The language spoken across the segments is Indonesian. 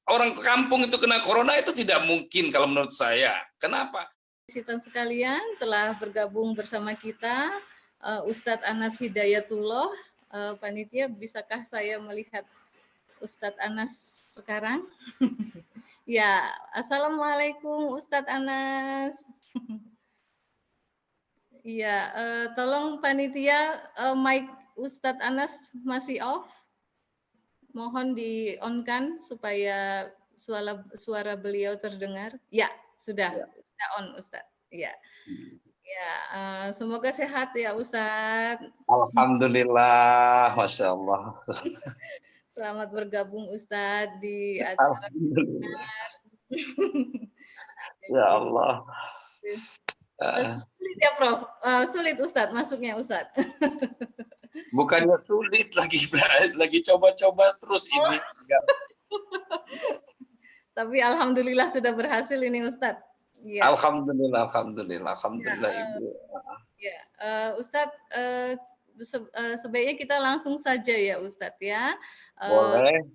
orang kampung itu kena corona itu tidak mungkin kalau menurut saya. Kenapa? Partisipant sekalian telah bergabung bersama kita Ustadz Anas Hidayatullah. Panitia, bisakah saya melihat Ustadz Anas sekarang? Ya, Assalamualaikum Ustadz Anas. Iya, tolong panitia, mic Ustadz Anas masih off. Mohon di-on-kan supaya suara beliau terdengar. Ya, sudah on Ustadz. Ya. Ya, semoga sehat ya Ustadz. Alhamdulillah, Masya Allah. Selamat bergabung Ustadz di acara. Ya Allah. Sulit ya Prof, sulit Ustadz masuknya Ustadz. Bukannya sulit, lagi coba-coba terus ini. Tapi alhamdulillah sudah berhasil ini Ustadz. Ya. Alhamdulillah ya, Ibu. Ya, Ustadz, sebaiknya kita langsung saja ya Ustadz ya. Boleh.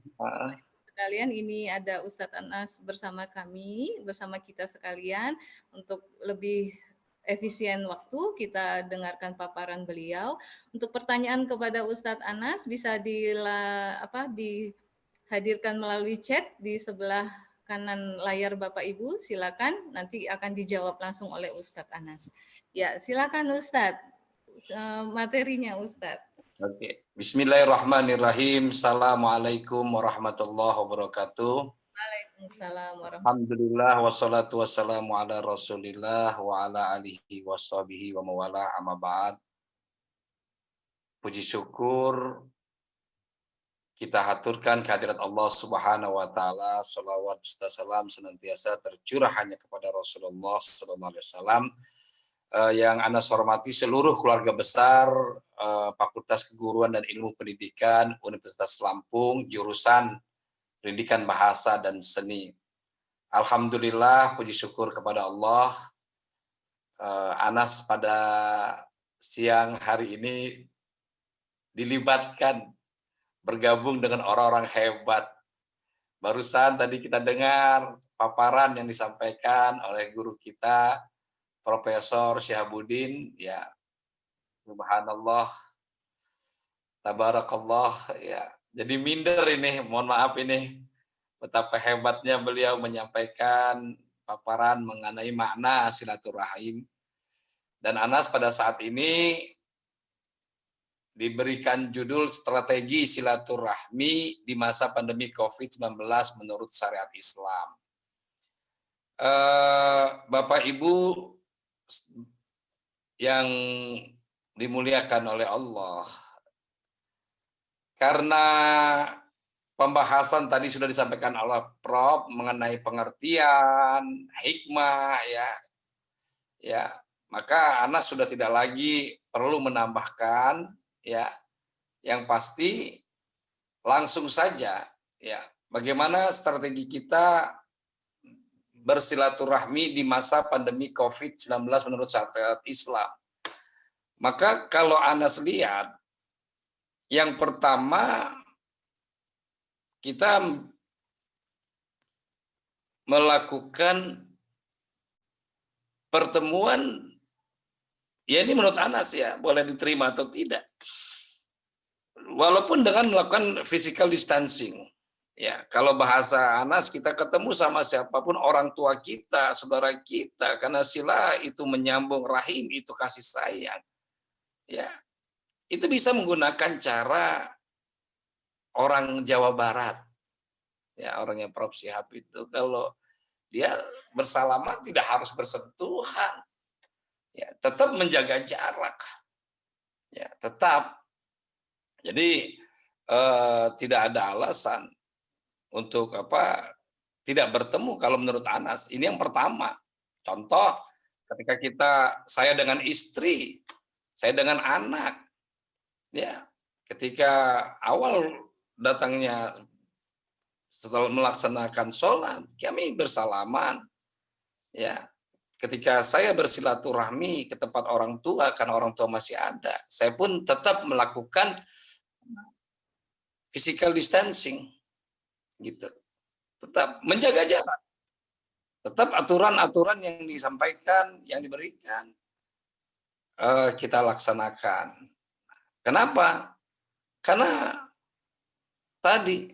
Sekalian, ini ada Ustadz Anas bersama kami, bersama kita sekalian. Untuk lebih efisien waktu, kita dengarkan paparan beliau. Untuk pertanyaan kepada Ustadz Anas bisa dihadirkan melalui chat di sebelah kanan layar Bapak Ibu, silakan, nanti akan dijawab langsung oleh Ustadz Anas. Ya, silakan Ustadz, materinya Ustadz. Oke. Bismillahirrahmanirrahim. Assalamualaikum warahmatullahi wabarakatuh. Waalaikumsalam warahmatullahi wabarakatuh. Alhamdulillah wassalatu wassalamu ala Rasulillah wa ala alihi washabihi wa mawala amma ba'd. Puji syukur kita haturkan kehadirat Allah Subhanahu wa taala, shalawat serta salam senantiasa tercurah hanya kepada Rasulullah sallallahu alaihi wasallam. Yang Anas hormati seluruh keluarga besar Fakultas Keguruan dan Ilmu Pendidikan Universitas Lampung, jurusan Pendidikan Bahasa dan Seni. Alhamdulillah, puji syukur kepada Allah. Anas pada siang hari ini dilibatkan bergabung dengan orang-orang hebat. Barusan tadi kita dengar paparan yang disampaikan oleh guru kita, Profesor Syihabuddin, ya, subhanallah, tabarakallah, ya. Jadi minder ini, mohon maaf ini, betapa hebatnya beliau menyampaikan paparan mengenai makna silaturahim. Dan Anas pada saat ini diberikan judul strategi silaturahmi di masa pandemi COVID-19 menurut syariat Islam. Bapak Ibu yang dimuliakan oleh Allah, karena pembahasan tadi sudah disampaikan oleh Prof mengenai pengertian, hikmah, ya, maka Anas sudah tidak lagi perlu menambahkan, ya, yang pasti langsung saja, ya, bagaimana strategi kita bersilaturahmi di masa pandemi COVID-19 menurut syariat Islam. Maka kalau Anas lihat, yang pertama kita melakukan pertemuan, ya ini menurut Anas ya, boleh diterima atau tidak. Walaupun dengan melakukan physical distancing. Ya, kalau bahasa Anas, kita ketemu sama siapapun, orang tua kita, saudara kita, karena silah itu menyambung rahim, itu kasih sayang. Ya, itu bisa menggunakan cara orang Jawa Barat. Ya, orangnya Prof Syihab itu kalau dia bersalaman tidak harus bersentuhan. Ya, tetap menjaga jarak. Ya, tetap. Jadi tidak ada alasan untuk tidak bertemu kalau menurut Anas. Ini yang pertama. Contoh, ketika saya dengan istri, saya dengan anak, ya, ketika awal datangnya setelah melaksanakan sholat, kami bersalaman, ya. Ketika saya bersilaturahmi ke tempat orang tua, karena orang tua masih ada, saya pun tetap melakukan physical distancing, gitu. tetap menjaga jarak, tetap aturan-aturan yang disampaikan, yang diberikan, kita laksanakan. Kenapa? Karena tadi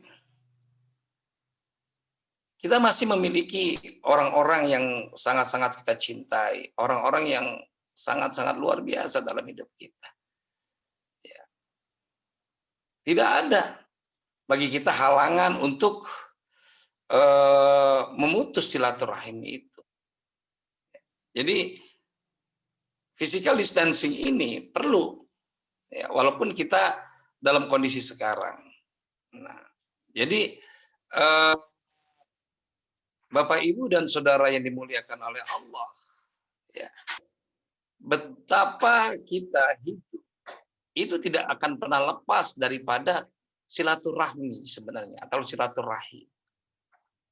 kita masih memiliki orang-orang yang sangat-sangat kita cintai, orang-orang yang sangat-sangat luar biasa dalam hidup kita. Ya. Tidak ada bagi kita halangan untuk memutus silaturahim itu. Jadi physical distancing ini perlu, ya, walaupun kita dalam kondisi sekarang. Nah, jadi Bapak, Ibu, dan saudara yang dimuliakan oleh Allah, ya, betapa kita hidup itu tidak akan pernah lepas daripada silaturahmi sebenarnya, atau silaturahim.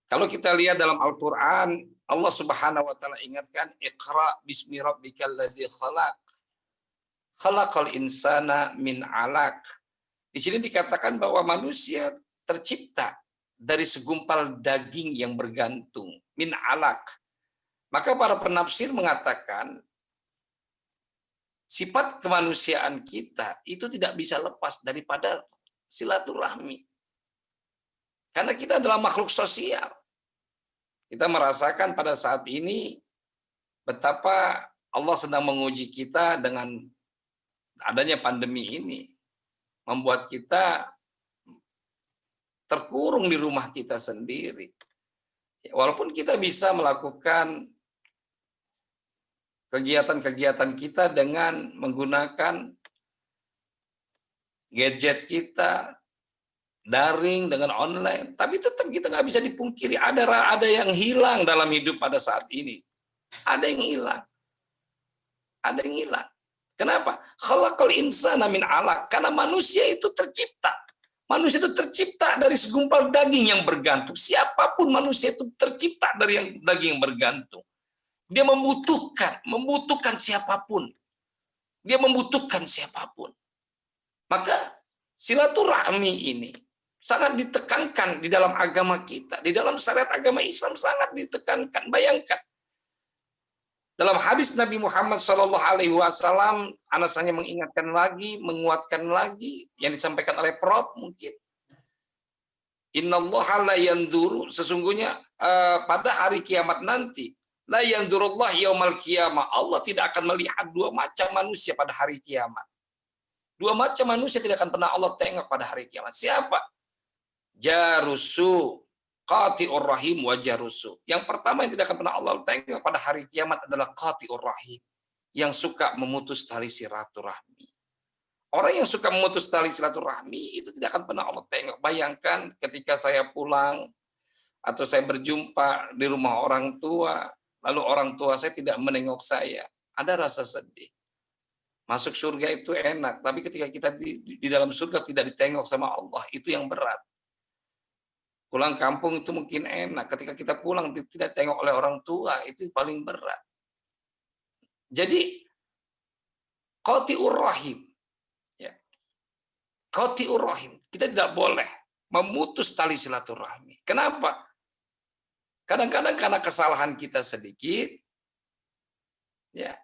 Kalau kita lihat dalam Al-Quran, Allah Subhanahu wa Ta'ala ingatkan, Iqra bismi rabbikal ladzi khalaq, khalaqal insana min alaq. Di sini dikatakan bahwa manusia tercipta dari segumpal daging yang bergantung, min alaq. Maka para penafsir mengatakan sifat kemanusiaan kita itu tidak bisa lepas daripada silaturahmi. Karena kita adalah makhluk sosial. Kita merasakan pada saat ini betapa Allah sedang menguji kita dengan adanya pandemi ini. Membuat kita terkurung di rumah kita sendiri. Walaupun kita bisa melakukan kegiatan-kegiatan kita dengan menggunakan gadget kita, daring, dengan online, tapi tetap kita nggak bisa dipungkiri ada yang hilang dalam hidup pada saat ini. Ada yang hilang. Ada yang hilang. Kenapa? Khalaqal insana min alaq. Karena manusia itu tercipta. Manusia itu tercipta dari segumpal daging yang bergantung. Siapapun manusia itu tercipta dari daging yang bergantung. Dia membutuhkan siapapun. Dia membutuhkan siapapun. Maka silaturahmi ini sangat ditekankan di dalam agama kita. Di dalam syariat agama Islam sangat ditekankan. Bayangkan. Dalam hadis Nabi Muhammad SAW, Anas hanya mengingatkan lagi, menguatkan lagi, yang disampaikan oleh Prof mungkin. Innallaha la yanzuru, sesungguhnya pada hari kiamat nanti, la yanzurullah yaumal qiyamah, Allah tidak akan melihat dua macam manusia pada hari kiamat. Dua macam manusia tidak akan pernah Allah tengok pada hari kiamat. Siapa? Jarusu, qati'ur rahim wa jarusu. Yang pertama yang tidak akan pernah Allah tengok pada hari kiamat adalah qati'ur rahim, yang suka memutus tali silaturahmi. Orang yang suka memutus tali silaturahmi itu tidak akan pernah Allah tengok. Bayangkan ketika saya pulang atau saya berjumpa di rumah orang tua, lalu orang tua saya tidak menengok saya, ada rasa sedih. Masuk surga itu enak, tapi ketika kita di dalam surga tidak ditengok sama Allah, itu yang berat. Pulang kampung itu mungkin enak, ketika kita pulang tidak tengok oleh orang tua, itu paling berat. Jadi qati'ur rahim, ya, qati'ur rahim, kita tidak boleh memutus tali silaturahmi. Kenapa? Kadang-kadang karena kesalahan kita sedikit, ya,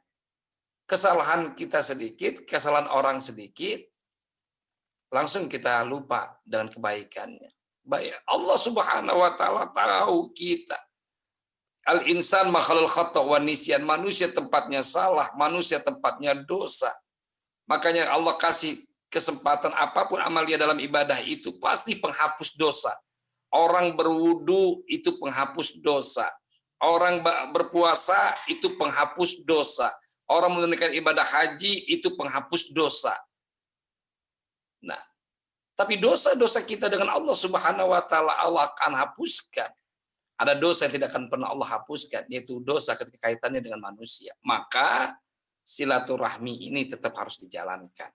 kesalahan kita sedikit, kesalahan orang sedikit, langsung kita lupa dengan kebaikannya. Baik, Allah Subhanahu wa Ta'ala tahu kita. Al-insan makhlul khata' wa nisyan, manusia tempatnya salah, manusia tempatnya dosa. Makanya Allah kasih kesempatan apapun amalia dalam ibadah itu pasti penghapus dosa. Orang berwudu itu penghapus dosa. Orang berpuasa itu penghapus dosa. Orang menunaikan ibadah haji itu penghapus dosa. Nah, tapi dosa-dosa kita dengan Allah Subhanahu wa Ta'ala Allah akan hapuskan. Ada dosa yang tidak akan pernah Allah hapuskan, yaitu dosa ketika kaitannya dengan manusia. Maka silaturahmi ini tetap harus dijalankan.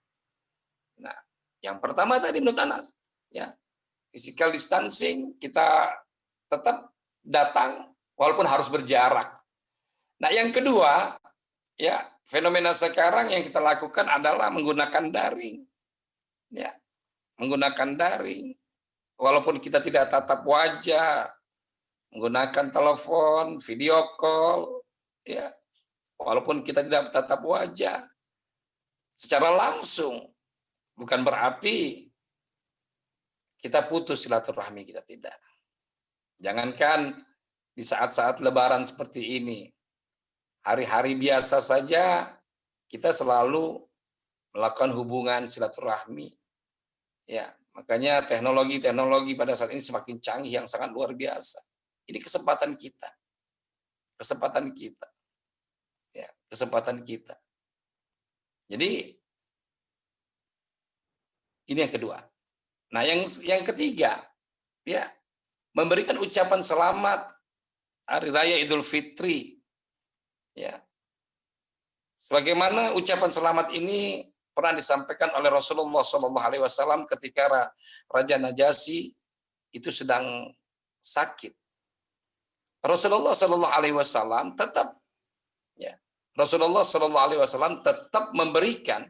Nah, yang pertama tadi menurut Anas, ya, physical distancing, kita tetap datang walaupun harus berjarak. Nah, yang kedua, ya, fenomena sekarang yang kita lakukan adalah menggunakan daring. Ya, menggunakan daring. Walaupun kita tidak tatap wajah, menggunakan telepon, video call, ya, walaupun kita tidak tatap wajah secara langsung, bukan berarti kita putus silaturahmi, kita tidak. Jangankan di saat-saat Lebaran seperti ini, hari-hari biasa saja kita selalu melakukan hubungan silaturahmi. Ya, makanya teknologi pada saat ini semakin canggih yang sangat luar biasa. Ini kesempatan kita. Kesempatan kita. Ya, kesempatan kita. Jadi ini yang kedua. Nah, yang ketiga, ya, memberikan ucapan selamat Hari Raya Idul Fitri. Ya. Sebagaimana ucapan selamat ini pernah disampaikan oleh Rasulullah SAW ketika Raja Najasyi itu sedang sakit. Rasulullah SAW tetap, ya, Rasulullah SAW tetap memberikan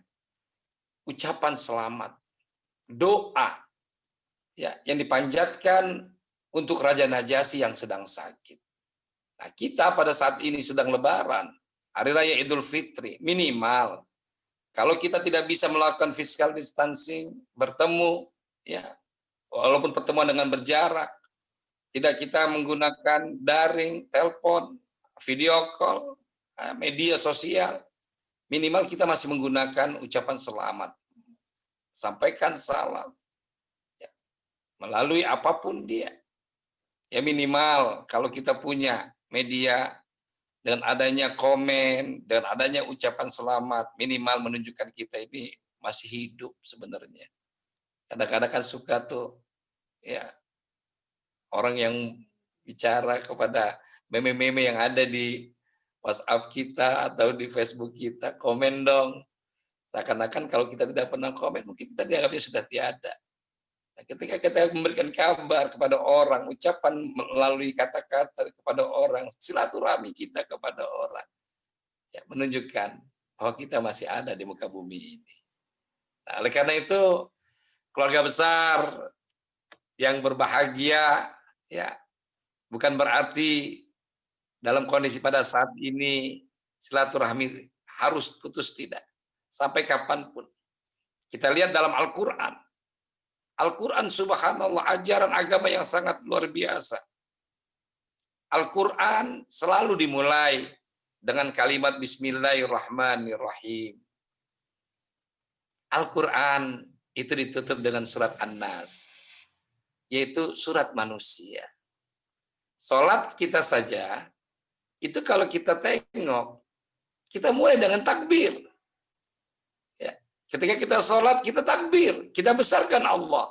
ucapan selamat, doa, ya, yang dipanjatkan untuk Raja Najasyi yang sedang sakit. Nah, kita pada saat ini sedang Lebaran, Hari Raya Idul Fitri, minimal kalau kita tidak bisa melakukan physical distancing, bertemu, ya, walaupun pertemuan dengan berjarak, tidak kita menggunakan daring, telepon, video call, media sosial, minimal kita masih menggunakan ucapan selamat. Sampaikan salam, ya, melalui apapun dia. Ya minimal kalau kita punya media, dengan adanya komen, dengan adanya ucapan selamat, minimal menunjukkan kita ini masih hidup sebenarnya. Kadang-kadang kan suka tuh, ya, orang yang bicara kepada meme-meme yang ada di WhatsApp kita atau di Facebook kita, komen dong. Seakan-akan kalau kita tidak pernah komen, mungkin kita dianggapnya sudah tiada. Nah, ketika kita memberikan kabar kepada orang, ucapan melalui kata-kata kepada orang, silaturahmi kita kepada orang, ya, menunjukkan bahwa kita masih ada di muka bumi ini. Nah, oleh karena itu, keluarga besar yang berbahagia, ya, bukan berarti dalam kondisi pada saat ini silaturahmi harus putus, tidak. Sampai kapanpun. Kita lihat dalam Al-Quran. Al-Quran subhanallah ajaran agama yang sangat luar biasa. Al-Quran selalu dimulai dengan kalimat Bismillahirrahmanirrahim. Al-Quran itu ditutup dengan surat An-Nas, yaitu surat manusia. Salat kita saja, itu kalau kita tengok, kita mulai dengan takbir. Ya. Ketika kita sholat, kita takbir, kita besarkan Allah.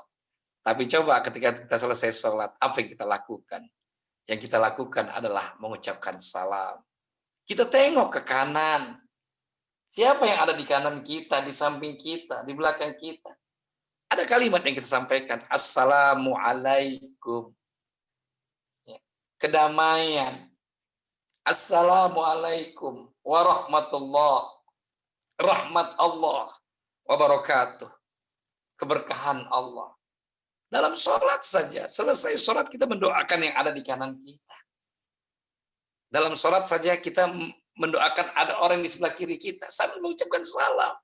Tapi coba ketika kita selesai sholat, apa yang kita lakukan? Yang kita lakukan adalah mengucapkan salam. Kita tengok ke kanan. Siapa yang ada di kanan kita, di samping kita, di belakang kita? Ada kalimat yang kita sampaikan, Assalamualaikum. Ya. Kedamaian. Assalamualaikum warahmatullah. Rahmat Allah wabarakatuh. Keberkahan Allah. Dalam sholat saja, selesai sholat kita mendoakan yang ada di kanan kita. Dalam sholat saja kita mendoakan ada orang di sebelah kiri kita sambil mengucapkan salam.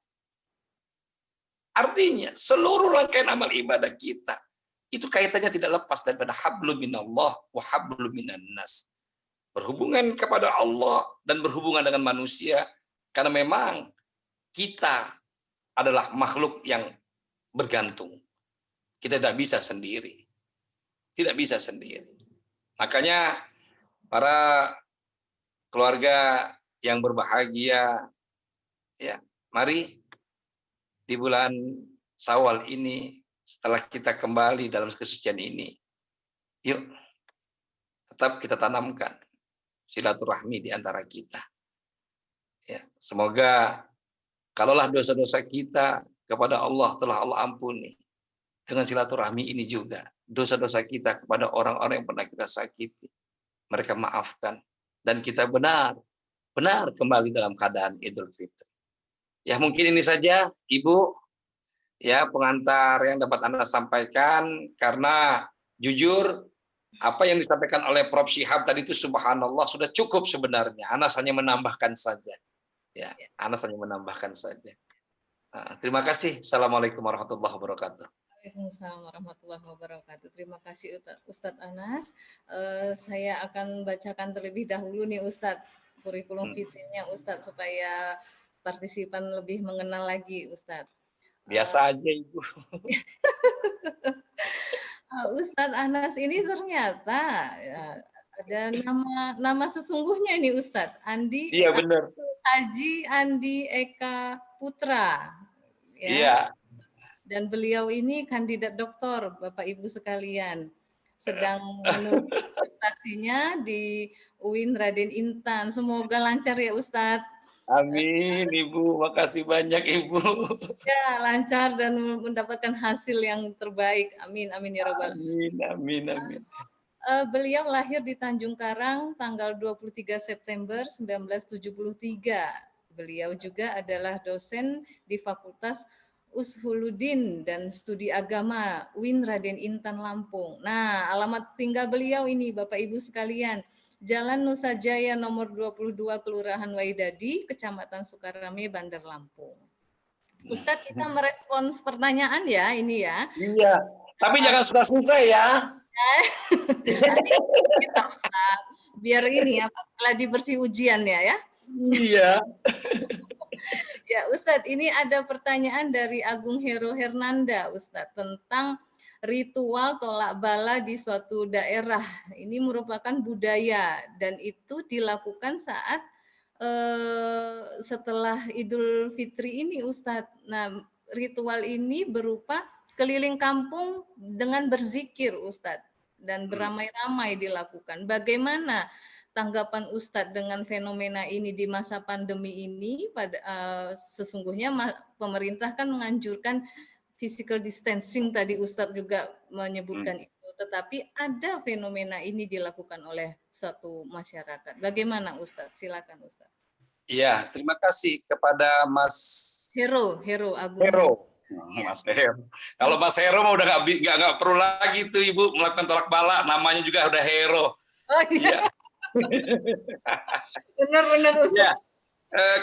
Artinya seluruh rangkaian amal ibadah kita itu kaitannya tidak lepas daripada hablum minallah wa hablum minan nas. Berhubungan kepada Allah dan berhubungan dengan manusia, karena memang kita adalah makhluk yang bergantung. Kita tidak bisa sendiri. Tidak bisa sendiri. Makanya para keluarga yang berbahagia, ya, mari di bulan Syawal ini, setelah kita kembali dalam kesucian ini, yuk tetap kita tanamkan silaturahmi di antara kita. Ya, semoga kalaulah dosa-dosa kita kepada Allah telah Allah ampuni, dengan silaturahmi ini juga dosa-dosa kita kepada orang-orang yang pernah kita sakiti, mereka maafkan, dan kita benar kembali dalam keadaan Idul Fitri. Ya, mungkin ini saja Ibu, ya, pengantar yang dapat Anda sampaikan, karena jujur Apa yang disampaikan oleh Prof. Syihab tadi itu subhanallah sudah cukup sebenarnya. Anas hanya menambahkan saja. Ya, Ya. Anas hanya menambahkan saja. Terima kasih. Assalamualaikum warahmatullahi wabarakatuh. Waalaikumsalam warahmatullahi wabarakatuh. Terima kasih Ustadz Anas. Saya akan bacakan terlebih dahulu nih Ustadz kurikulum fitrinya Ustadz supaya partisipan lebih mengenal lagi Ustadz. Biasa aja Ibu. Ustadz Anas ini ternyata ya, ada nama sesungguhnya ini Ustadz Iya benar. Haji Andi Eka Putra, ya. Iya. Dan beliau ini kandidat doktor, Bapak Ibu sekalian, sedang menulis disertasinya di UIN Raden Intan. Semoga lancar ya Ustadz. Amin Ibu, makasih banyak Ibu. Ya, lancar dan mendapatkan hasil yang terbaik. Amin, amin ya robbal alamin. Amin, amin, amin. Beliau lahir di Tanjung Karang tanggal 23 September 1973. Beliau juga adalah dosen di Fakultas Ushuluddin dan Studi Agama UIN Raden Intan Lampung. Nah, alamat tinggal beliau ini Bapak Ibu sekalian, Jalan Nusa Jaya nomor 22 Kelurahan Waidadi, Kecamatan Sukarame, Bandar Lampung. Ustadz, kita merespons pertanyaan ya ini ya. Iya, tapi jangan sudah selesai ya. Nanti kita Ustadz, biar ini apa gladi bersih ujian ya. Iya. Ya Ustadz, ini ada pertanyaan dari Agung Hero Hernanda Ustadz tentang ritual tolak bala di suatu daerah. Ini merupakan budaya dan itu dilakukan saat setelah Idul Fitri ini Ustadz. Nah, ritual ini berupa keliling kampung dengan berzikir Ustadz dan beramai-ramai dilakukan. Bagaimana tanggapan Ustadz dengan fenomena ini di masa pandemi ini? Sesungguhnya pemerintah kan menganjurkan physical distancing, tadi Ustadz juga menyebutkan itu, tetapi ada fenomena ini dilakukan oleh suatu masyarakat. Bagaimana Ustadz? Silakan Ustadz. Iya, terima kasih kepada Mas Hero Agung. Hero. Mas Hero. Kalau Mas Hero mah udah nggak perlu lagi tuh Ibu melakukan tolak bala, namanya juga udah Hero. Oh iya. Benar Ustaz. Ya.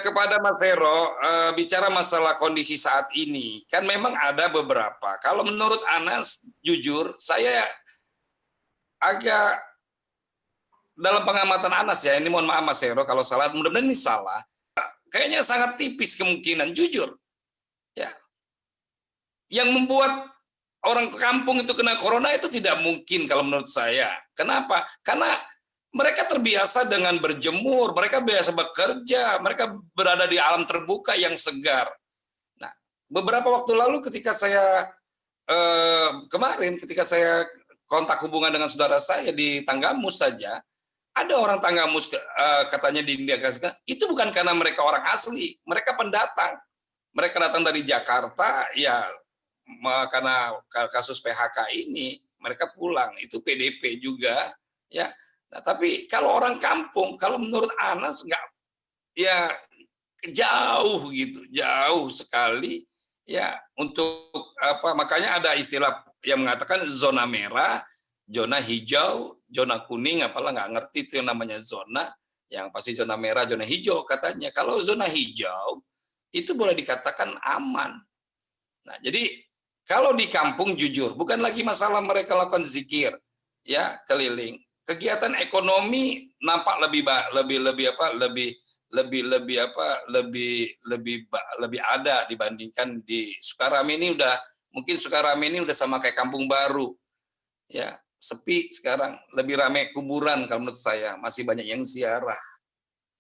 Kepada Mas Hero, bicara masalah kondisi saat ini, kan memang ada beberapa. Kalau menurut Anas, jujur, saya agak dalam pengamatan Anas ya, ini mohon maaf Mas Hero kalau salah, mudah-mudahan ini salah. Kayaknya sangat tipis kemungkinan, jujur. Ya. Yang membuat orang kampung itu kena corona itu tidak mungkin kalau menurut saya. Kenapa? Karena mereka terbiasa dengan berjemur, mereka biasa bekerja, mereka berada di alam terbuka yang segar. Nah, beberapa waktu lalu ketika saya kemarin ketika saya kontak hubungan dengan saudara saya di Tanggamus saja, ada orang Tanggamus katanya di India, itu bukan karena mereka orang asli, mereka pendatang. Mereka datang dari Jakarta, ya karena kasus PHK ini mereka pulang, itu PDP juga, ya. Nah, tapi kalau orang kampung, kalau menurut Anas nggak, ya jauh gitu, jauh sekali, ya untuk apa? Makanya ada istilah yang mengatakan zona merah, zona hijau, zona kuning, apalah nggak ngerti itu yang namanya zona. Yang pasti zona merah, zona hijau katanya. Kalau zona hijau itu boleh dikatakan aman. Nah, jadi kalau di kampung jujur, bukan lagi masalah mereka lakukan zikir, ya keliling. Kegiatan ekonomi nampak lebih ada dibandingkan di Sukarame ini mungkin Sukarame ini udah sama kayak Kampung Baru, ya sepi sekarang, lebih ramai kuburan kalau menurut saya, masih banyak yang ziarah,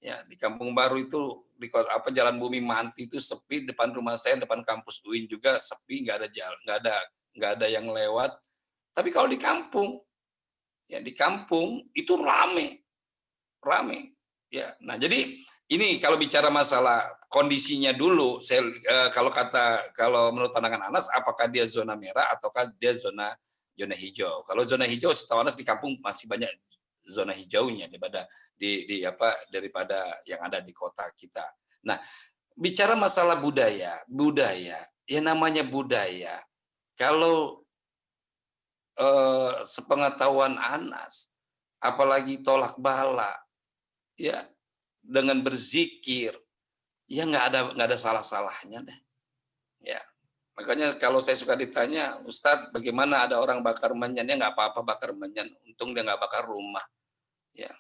ya di Kampung Baru itu di Jalan Bumi Manti itu sepi, depan rumah saya, depan kampus UIN juga sepi, nggak ada jalan, nggak ada yang lewat. Tapi kalau di kampung, ya di kampung itu rame, ya. Nah jadi ini kalau bicara masalah kondisinya dulu, saya kalau menurut pandangan Anas, apakah dia zona merah ataukah dia zona hijau? Kalau zona hijau, setahu Anas di kampung masih banyak zona hijaunya daripada yang ada di kota kita. Nah, bicara masalah budaya, ya namanya budaya. Kalau sepengetahuan Anas, apalagi tolak bala, ya dengan berzikir, ya nggak ada salah-salahnya deh. Ya, makanya kalau saya suka ditanya, Ustadz, bagaimana ada orang bakar menyan? Ya nggak apa-apa bakar menyan, untung dia nggak bakar rumah. Ya,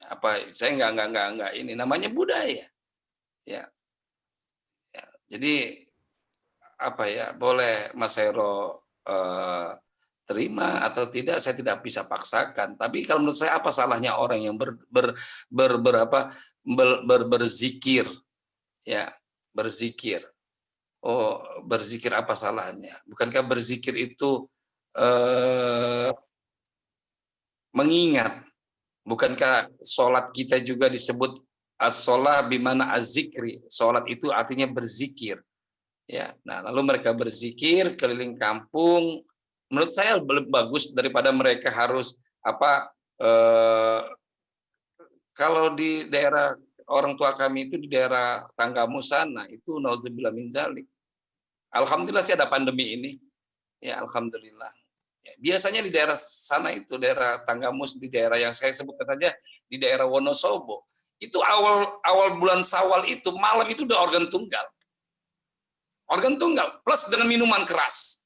apa? Saya nggak ini, namanya budaya. Ya, ya. Jadi apa ya? Boleh Mas Hero terima atau tidak, saya tidak bisa paksakan. Tapi kalau menurut saya, apa salahnya orang yang berzikir, ya, berzikir. Oh, berzikir apa salahnya? Bukankah berzikir itu mengingat? Bukankah sholat kita juga disebut as-sholah bimana az-zikri? Sholat itu artinya berzikir. Ya, nah lalu mereka berzikir keliling kampung. Menurut saya lebih bagus daripada mereka harus apa? Kalau di daerah orang tua kami itu di daerah Tanggamus sana itu naudzubillah min dzalik. Alhamdulillah sih ada pandemi ini. Ya, alhamdulillah. Ya, biasanya di daerah sana itu, daerah Tanggamus, di daerah yang saya sebutkan saja, di daerah Wonosobo, itu awal bulan Syawal itu, malam itu udah organ tunggal. Organ tunggal, plus dengan minuman keras.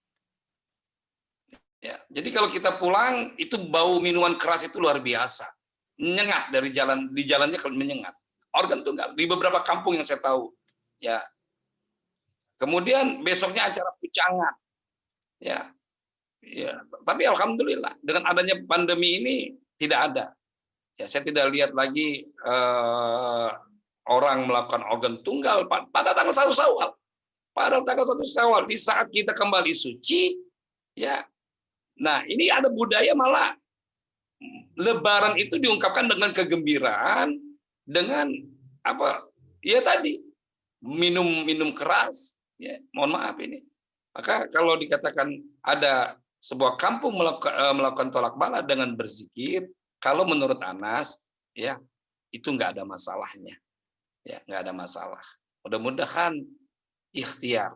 Ya, jadi kalau kita pulang, itu bau minuman keras itu luar biasa. Menyengat dari jalan, di jalannya menyengat. Organ tunggal, di beberapa kampung yang saya tahu. Ya. Kemudian besoknya acara pucangan. Ya, ya, tapi alhamdulillah dengan adanya pandemi ini tidak ada. Ya, saya tidak lihat lagi orang melakukan organ tunggal pada tanggal 1 Syawal. Pada tanggal 1 Syawal di saat kita kembali suci, ya. Nah, ini ada budaya malah Lebaran itu diungkapkan dengan kegembiraan, dengan apa? Ya tadi minum keras. Ya, mohon maaf ini. Maka kalau dikatakan ada sebuah kampung melakukan tolak bala dengan berzikir, kalau menurut Anas, ya itu nggak ada masalahnya, ya nggak ada masalah. Mudah-mudahan ikhtiar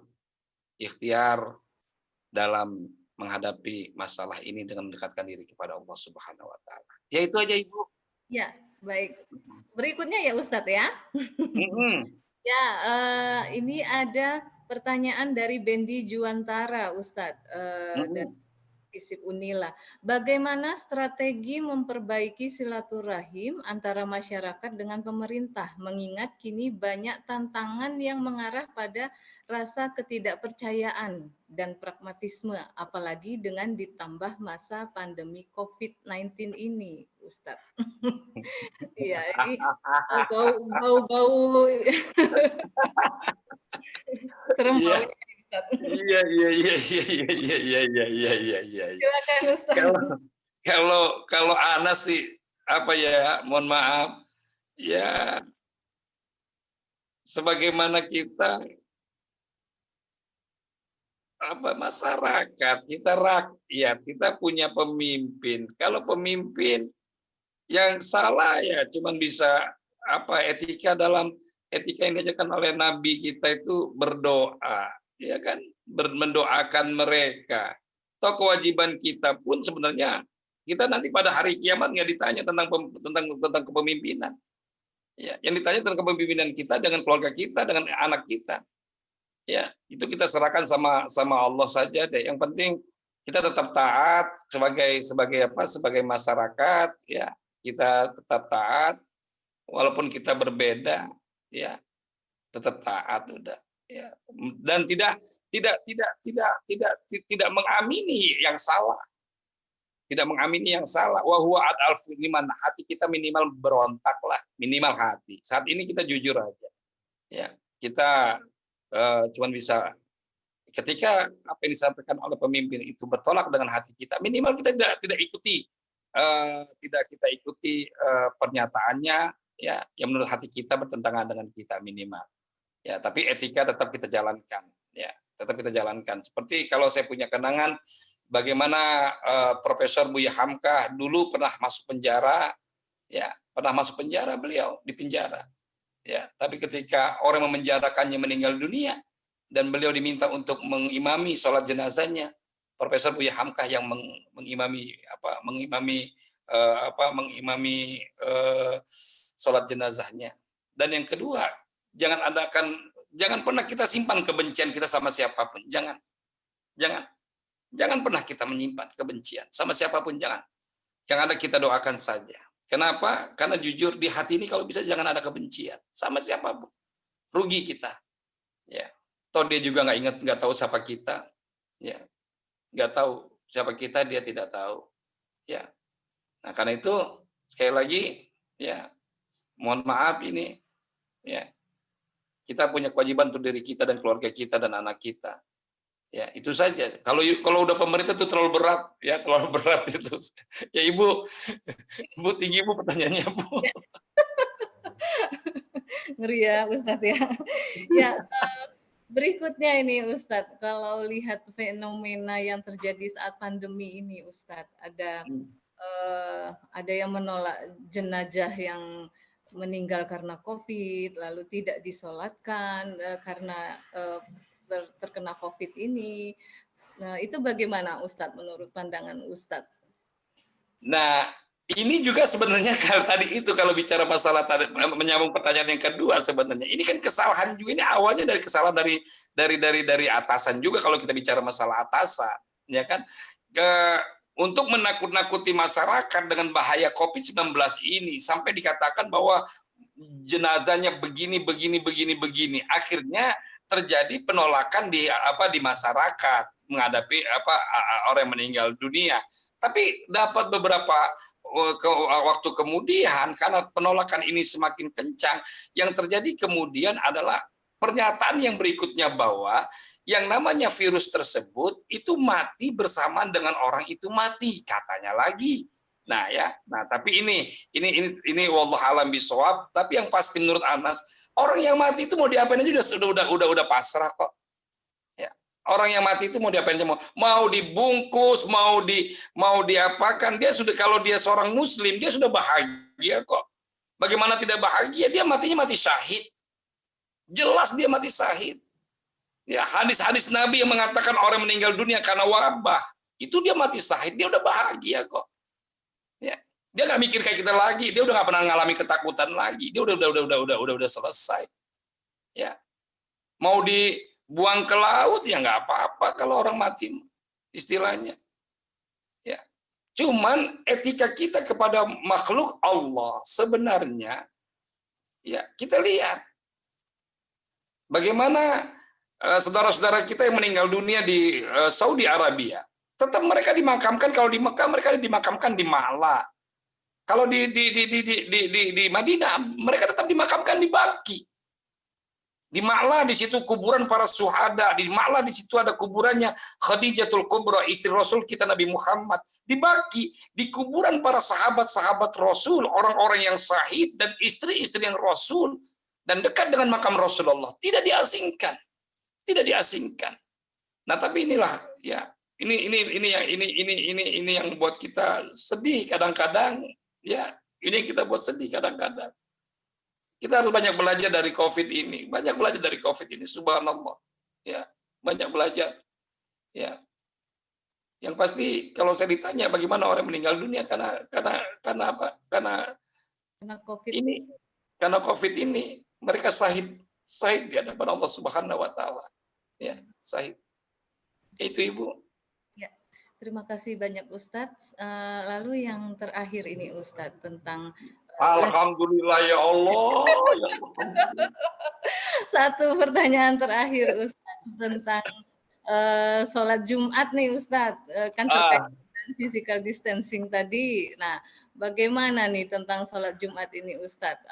dalam menghadapi masalah ini dengan mendekatkan diri kepada Allah Subhanahu Wa Taala. Ya itu aja Ibu. Ya, baik. Berikutnya ya Ustadz ya. Ya, ini ada pertanyaan dari Bendi Juantara, Ustadz, dari FISIP Unila. Bagaimana strategi memperbaiki silaturahim antara masyarakat dengan pemerintah, mengingat kini banyak tantangan yang mengarah pada rasa ketidakpercayaan dan pragmatisme, apalagi dengan ditambah masa pandemi COVID-19 ini, Ustadz. Iya, ini bau-bau serem baunya. Iya. Silakan Ustaz. Kalau Anas sih apa ya, mohon maaf ya, sebagaimana kita apa masyarakat, kita rakyat, kita punya pemimpin. Kalau pemimpin yang salah ya cuman bisa apa, etika yang diajarkan oleh Nabi kita itu berdoa, ya kan, mendoakan mereka. Toh kewajiban kita pun sebenarnya kita nanti pada hari kiamat nggak ditanya tentang kepemimpinan. Ya, yang ditanya tentang kepemimpinan kita dengan keluarga kita, dengan anak kita. Ya, itu kita serahkan sama Allah saja deh. Yang penting kita tetap taat sebagai masyarakat, ya. Kita tetap taat walaupun kita berbeda, ya. Tetap taat udah, ya. Dan tidak mengamini yang salah. Tidak mengamini yang salah. Wa huwa ad'al liman, hati kita minimal berontaklah, minimal hati. Saat ini kita jujur aja. Ya, kita cuman bisa ketika apa yang disampaikan oleh pemimpin itu bertolak dengan hati kita, minimal kita tidak ikuti pernyataannya, ya, yang menurut hati kita bertentangan dengan kita minimal. Ya, tapi etika tetap kita jalankan, ya, tetap kita jalankan. Seperti kalau saya punya kenangan bagaimana Profesor Buya Hamka dulu pernah masuk penjara, ya, beliau di penjara. Ya, tapi ketika orang memenjarakannya meninggal dunia dan beliau diminta untuk mengimami sholat jenazahnya, Profesor Buya Hamkah yang mengimami sholat jenazahnya. Dan yang kedua, jangan pernah kita simpan kebencian kita sama siapapun, jangan pernah kita menyimpan kebencian sama siapapun, jangan. Yang ada kita doakan saja. Kenapa? Karena jujur di hati ini kalau bisa jangan ada kebencian sama siapapun. Rugi kita. Ya. Toh dia juga nggak tahu siapa kita. Ya. Nggak tahu siapa kita, dia tidak tahu. Ya. Nah, karena itu sekali lagi ya, mohon maaf ini ya. Kita punya kewajiban untuk diri kita dan keluarga kita dan anak kita. Ya, itu saja. Kalau udah pemerintah itu terlalu berat, ya terlalu berat itu. Ya Ibu tinggi Bu pertanyaannya Bu. Ngeri ya Ustadz ya. Ya, berikutnya ini Ustadz, kalau lihat fenomena yang terjadi saat pandemi ini Ustadz, ada yang menolak jenazah yang meninggal karena COVID, lalu tidak disolatkan karena terkena COVID ini. Nah, itu bagaimana Ustadz menurut pandangan Ustadz? Nah, ini juga sebenarnya kalau bicara masalah tadi, menyambung pertanyaan yang kedua sebenarnya. Ini kan kesalahan juga, ini awalnya dari kesalahan dari atasan juga kalau kita bicara masalah atasan, ya kan? Untuk menakut-nakuti masyarakat dengan bahaya COVID-19 ini sampai dikatakan bahwa jenazahnya begini. Akhirnya terjadi penolakan di masyarakat menghadapi orang yang meninggal dunia. Tapi dapat beberapa waktu kemudian karena penolakan ini semakin kencang, yang terjadi kemudian adalah pernyataan yang berikutnya bahwa yang namanya virus tersebut itu mati bersamaan dengan orang itu mati, katanya lagi. Nah ya, tapi ini wallahu alam bisawab, tapi yang pasti menurut Anas, orang yang mati itu mau diapain aja udah pasrah kok. Ya. Orang yang mati itu mau diapain aja, mau dibungkus, mau diapakan, dia sudah, kalau dia seorang muslim, dia sudah bahagia kok. Bagaimana tidak bahagia? Dia matinya mati syahid. Jelas dia mati syahid. Ya, hadis-hadis Nabi yang mengatakan orang meninggal dunia karena wabah, itu dia mati syahid, dia udah bahagia kok. Ya, dia nggak mikir kayak kita lagi, dia udah nggak pernah ngalami ketakutan lagi, dia udah selesai. Ya, mau dibuang ke laut ya nggak apa-apa kalau orang mati, istilahnya. Ya, cuman etika kita kepada makhluk Allah sebenarnya, ya kita lihat bagaimana saudara-saudara kita yang meninggal dunia di Saudi Arabia, tetap mereka dimakamkan, kalau di Mekah mereka dimakamkan di Ma'la. Kalau di Madinah mereka tetap dimakamkan di Baqi. Di Ma'la di situ kuburan para syuhada, di Ma'la di situ ada kuburannya Khadijatul Kubra, istri Rasul kita Nabi Muhammad. Di Baqi di kuburan para sahabat-sahabat Rasul, orang-orang yang syahid dan istri-istri yang Rasul dan dekat dengan makam Rasulullah, tidak diasingkan. Tidak diasingkan. Nah, tapi inilah ya, ini yang buat kita sedih kadang-kadang, ya. Ini yang kita buat sedih kadang-kadang. Kita harus banyak belajar dari COVID ini, subhanallah. Ya, banyak belajar. Ya. Yang pasti kalau saya ditanya bagaimana orang meninggal dunia karena apa? Karena COVID ini, karena COVID ini mereka syahid di hadapan Allah Subhanahu wa taala. Ya, sahih. Itu Ibu. Ya, terima kasih banyak Ustadz. Lalu yang terakhir ini Ustadz tentang Alhamdulillah ya Allah. Satu pertanyaan terakhir Ustadz tentang sholat Jumat nih Ustadz. Kan terkait dengan physical distancing tadi. Nah, bagaimana nih tentang sholat Jumat ini Ustadz?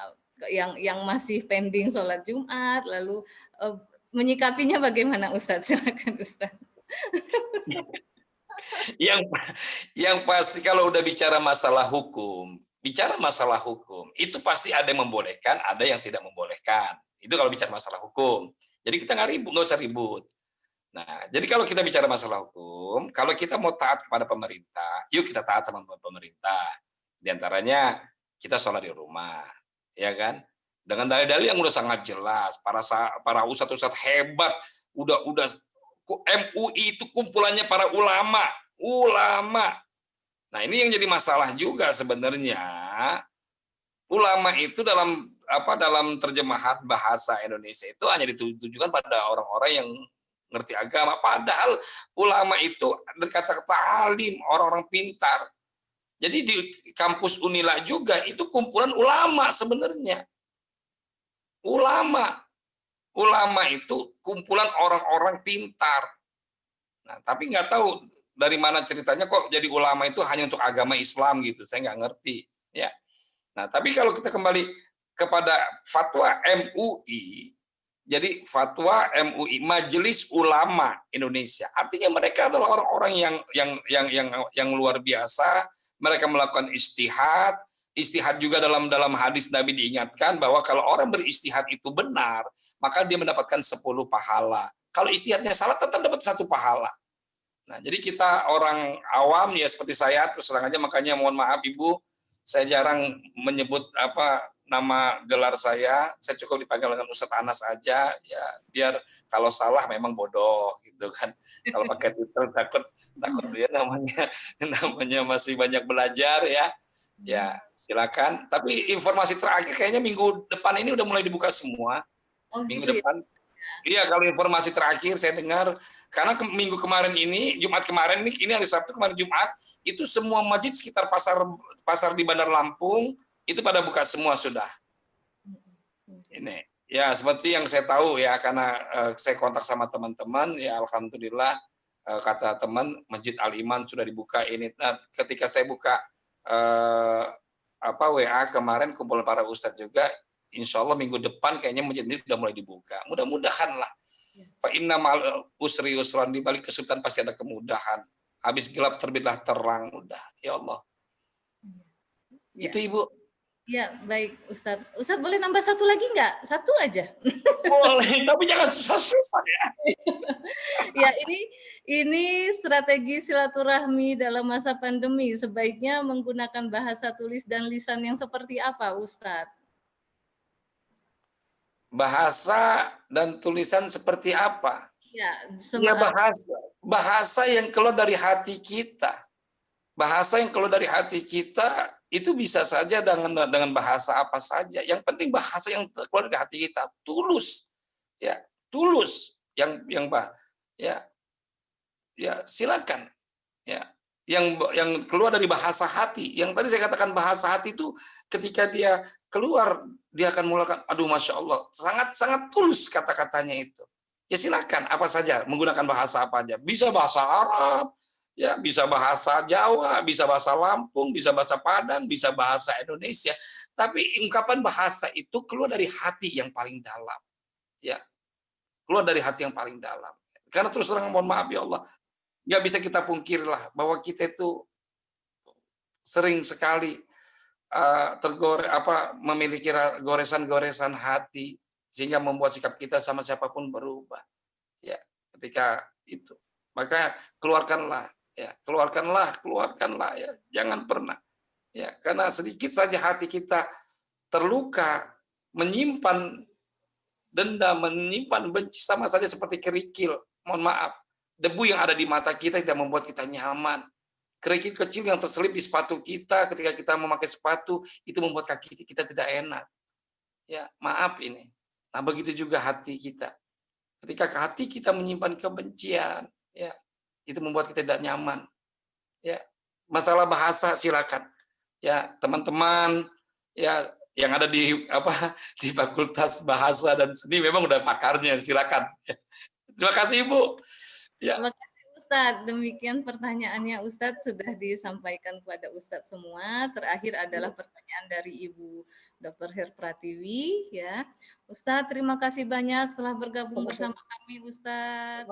Yang masih pending sholat Jumat, lalu menyikapinya bagaimana Ustadz? Silakan Ustadz. Yang pasti kalau udah bicara masalah hukum, itu pasti ada yang membolehkan, ada yang tidak membolehkan. Itu kalau bicara masalah hukum. Jadi kita nggak usah ribut. Nah, jadi kalau kita bicara masalah hukum, kalau kita mau taat kepada pemerintah, yuk kita taat sama pemerintah. Di antaranya kita sholat di rumah, ya kan? Dengan dalil-dalil yang udah sangat jelas, para ustadz hebat, udah MUI itu kumpulannya para ulama, ulama. Nah, ini yang jadi masalah juga sebenarnya. Ulama itu dalam terjemahan bahasa Indonesia itu hanya ditujukan pada orang-orang yang ngerti agama. Padahal ulama itu kata-kata alim, orang-orang pintar. Jadi di kampus Unila juga itu kumpulan ulama sebenarnya. Ulama. Ulama itu kumpulan orang-orang pintar. Nah, tapi nggak tahu dari mana ceritanya kok jadi ulama itu hanya untuk agama Islam gitu. Saya nggak ngerti. Ya. Nah, tapi kalau kita kembali kepada fatwa MUI, jadi fatwa MUI Majelis Ulama Indonesia, artinya mereka adalah orang-orang yang luar biasa. Mereka melakukan istihad. Istihad juga dalam hadis Nabi diingatkan bahwa kalau orang beristihad itu benar, maka dia mendapatkan 10 pahala. Kalau istihadnya salah, tetap dapat 1 pahala. Nah, jadi kita orang awam ya seperti saya, terus terang aja, makanya mohon maaf Ibu, saya jarang menyebut nama gelar saya cukup dipanggil dengan Ustadz Anas aja, ya biar kalau salah memang bodoh gitu kan. Kalau pakai titel takut dia namanya masih banyak belajar ya. Ya, silakan. Tapi informasi terakhir kayaknya minggu depan ini udah mulai dibuka semua. Oh Minggu gitu ya? depan. Iya, kalau informasi terakhir saya dengar, karena minggu kemarin ini, Jumat kemarin ini hari Sabtu, kemarin Jumat, itu semua masjid sekitar pasar di Bandar Lampung itu pada buka semua sudah. Ini ya seperti yang saya tahu ya, karena saya kontak sama teman-teman, ya alhamdulillah kata teman Masjid Al Iman sudah dibuka ini. Nah, ketika saya buka WA kemarin kumpul para ustadz juga, insya Allah minggu depan kayaknya masjid ini sudah mulai dibuka. Mudah-mudahan lah. Fa inna ma'al usri yusran, di balik kesulitan pasti ada kemudahan. Habis gelap terbitlah terang, udah. Ya Allah. Ya. Itu Ibu. Ya, baik Ustadz. Ustadz boleh nambah satu lagi nggak? Satu aja. Boleh, tapi jangan susah-susah ya. Ya, ini strategi silaturahmi dalam masa pandemi. Sebaiknya menggunakan bahasa tulis dan lisan yang seperti apa, Ustadz? Bahasa dan tulisan seperti apa? Ya, Ya bahasa yang keluar dari hati kita. Bahasa yang keluar dari hati kita itu bisa saja dengan bahasa apa saja. Yang penting bahasa yang keluar dari hati kita tulus. Ya, tulus ya silakan. Ya, yang keluar dari bahasa hati. Yang tadi saya katakan bahasa hati itu ketika dia keluar, dia akan mulakan, aduh Masya Allah, sangat tulus kata-katanya itu. Ya silakan apa saja, menggunakan bahasa apa aja. Bisa bahasa Arab, ya bisa bahasa Jawa, bisa bahasa Lampung, bisa bahasa Padang, bisa bahasa Indonesia. Tapi ungkapan bahasa itu keluar dari hati yang paling dalam. Ya, keluar dari hati yang paling dalam. Karena terus terang mohon maaf ya Allah, nggak bisa kita pungkiri lah bahwa kita itu sering sekali memiliki goresan-goresan hati sehingga membuat sikap kita sama siapapun berubah. Ya, ketika itu maka keluarkanlah ya, jangan pernah ya, karena sedikit saja hati kita terluka, menyimpan dendam, menyimpan benci, sama saja seperti kerikil. Mohon maaf, debu yang ada di mata kita tidak membuat kita nyaman. Kerikil kecil yang terselip di sepatu kita ketika kita memakai sepatu itu membuat kaki kita tidak enak. Ya, maaf ini. Nah, begitu juga hati kita. Ketika hati kita menyimpan kebencian, ya, itu membuat kita tidak nyaman. Ya, masalah bahasa silakan. Ya, teman-teman ya yang ada di di Fakultas Bahasa dan Seni memang udah pakarnya, silakan. Terima kasih Ibu. Ya. Terima kasih Ustadz. Demikian pertanyaannya Ustadz sudah disampaikan kepada Ustadz semua. Terakhir adalah pertanyaan dari Ibu Dr. Herpratiwi ya. Ustadz terima kasih banyak telah bergabung bersama kami Ustadz.